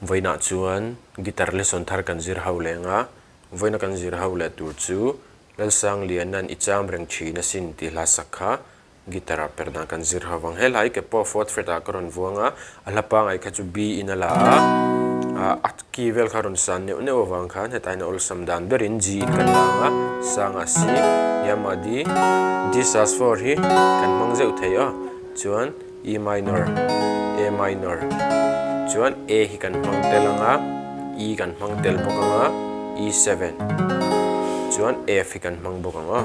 voina chuan guitar lesson thar kan zir ho lenga voina kan zir ho le tur chu Lalsangliana i cham reng thina sin ti hla sakha guitar perdan kan zir hawang helai ke po fourth fret a karon vuanga alapa ngai kha chu b in ala at ki vel kharon san ne wang khan hetai na ol sam dan berin g in kan langa sanga c yamadi d sus4 hi kan mang zeu theya chuan e minor a minor chuan a hi kan mang telanga e kan mang tel bokanga e7 chuan f hi kan mang bokanga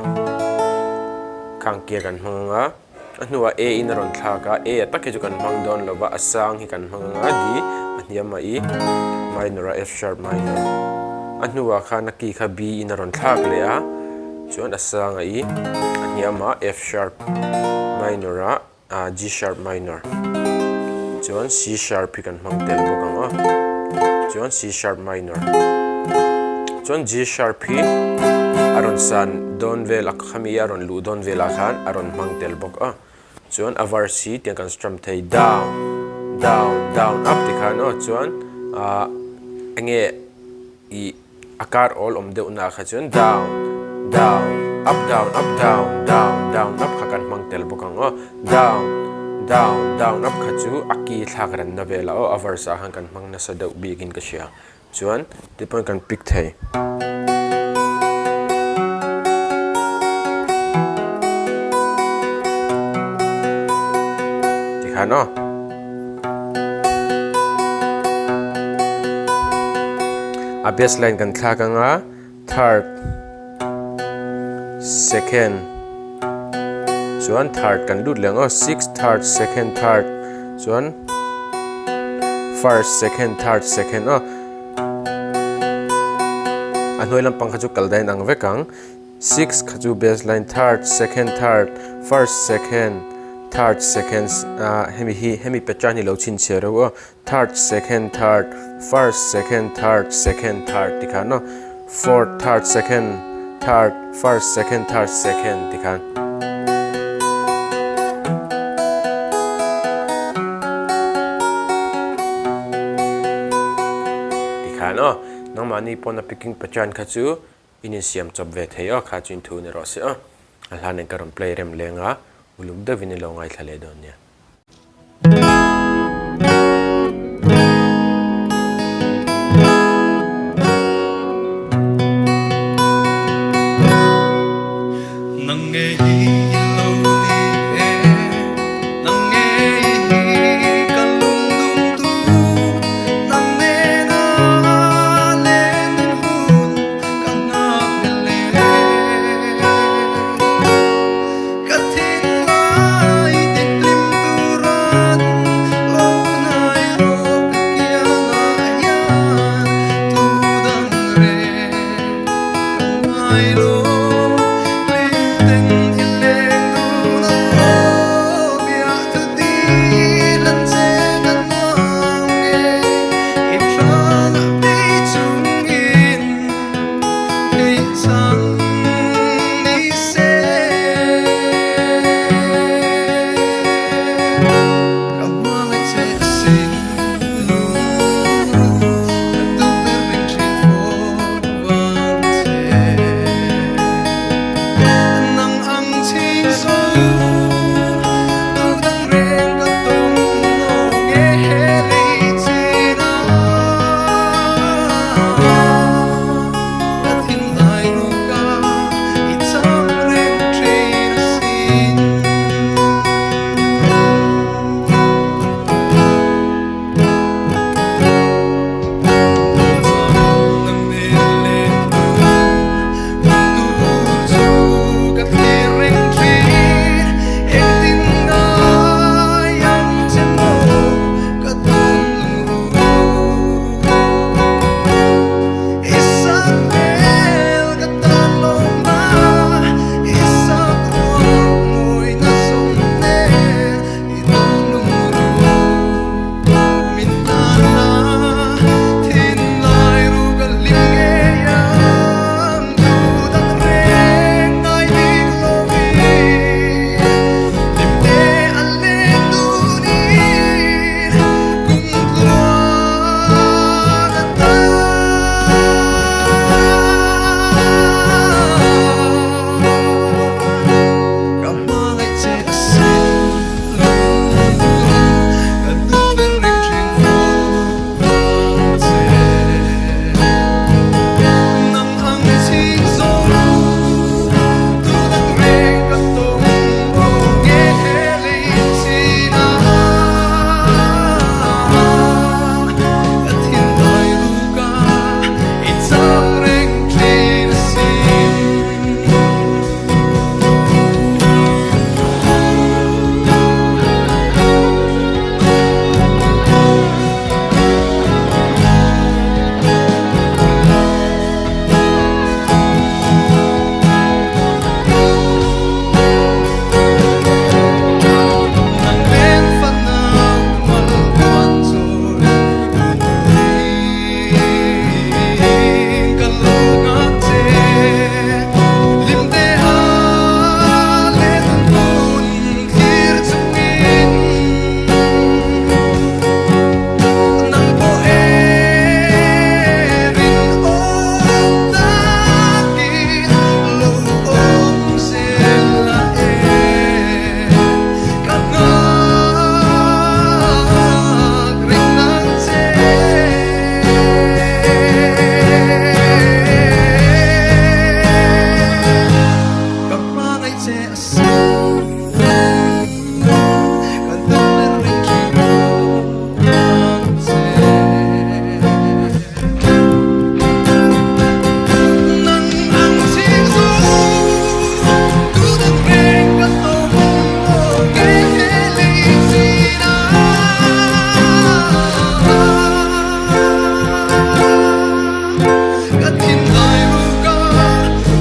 khang kia kan manga anuwa a in ron thlaka a atak ju kan mang don lova asang hi kan manga di aniama i minor f sharp minor anuwa khana ki kha b in ron thlak le a chuan asang i aniama f sharp minor a g sharp minor chuan c sharp hi kan mang tel bokanga chuan c sharp minor chuan g sharp hi aron san don vel akhami aron lu don vela khan aron mang tel bok a chuan avar c tiang kan strum thei down down down up ti khan o chuan enge I akar all om deuh na kha chuan down down up down up down down down up kha kan mang tel bok ang o down down down up kha chu aki thlak ran na vela o avar sa han kan mang na sa deuh bigin ka sia chuan ti pon kan pick thei no a baseline kan thlaka nga third second chuan third kan lut lengo sixth third second third chuan first second third second o anoi lampang kha chu kaldain ang vekang sixth kha chu baseline third second third first second third seconds hemi pechani lo chin chero third second third first second third second third tikhano fourth third second third first second third second tikhan tikhano nangmani pona picking pechan khachu inisiam chop ve theyo kha chin thu ne ro se alhanen karon play rem lenga uluk da vinilo ngai thale don nia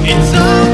It's all